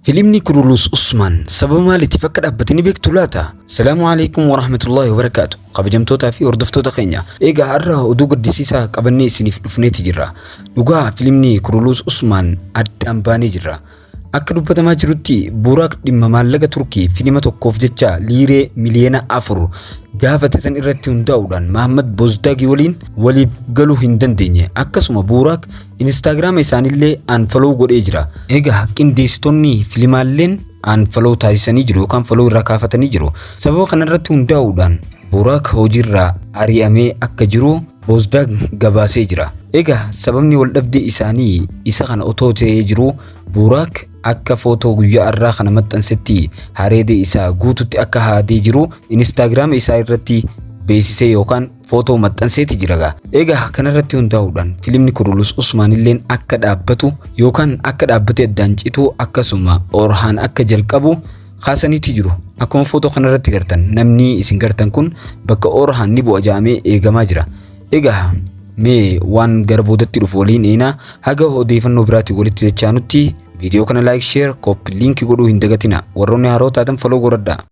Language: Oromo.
فيلمني كرولوس عثمان سبب مالي تفكر أبتني بيك تولاتا. السلام عليكم ورحمة الله وبركاته. قبجمتوتا في أردفتوتا خينيا إيجا عرّا ودوغ الدسيسا قبني سنف دفنيتي جرا دوغا فيلمني كرولوس عثمان أدام باني جرا akka dubbatamaa jirutti Buuraaq dhimma maallaqa Turkii fiilima tokkoof jecha liiree miliyoona 4 gaafate san irratti hundaa'uudhaan Mahammad Bozdaagi waliin waliif galuu hin dandeenye. Akkasuma Buuraaq Instagram isaanillee unfollow godhee jira. Egaa qindeessitoonni fiilmaalleen unfollow taasisanii jiru yookaan follow irraa kaafatanii jiru. Sababa kanarratti hundaa'uudhaan Buuraaq hojiirraa ari'amee akka jiru Bozdaag gabaasee jira. Egaa sababni wal dhabdee isaanii isa kana otoo ta'ee jiru Buuraaq akka footoo guyyaa irraa kana maxxansetti hareede isaa guututti akka haadee jiru Instagram isaa irratti beeksisee yookaan footoo maxxanseeti jira. Egaa kanarratti hundaa'uudhaan fiilmni Kurulus Usmaan illeen akka dhaabbatu yookaan akka dhaabbatee addaan citu akkasuma Orhaan akka jalqabu kaasaniiti jiru. Akkuma footoo kanarratti gartan namni isin gartan kun bakka Orhaan ni bu'a jedhamee eegamaa jira. Egaa mee waan gara boodatti dhufu waliin eenaa haga odeeffannoo biraatti walitti jechaanutti video kana like share copy link godhuu hin dagatina warroonni haroo taatan follow godhadhaa.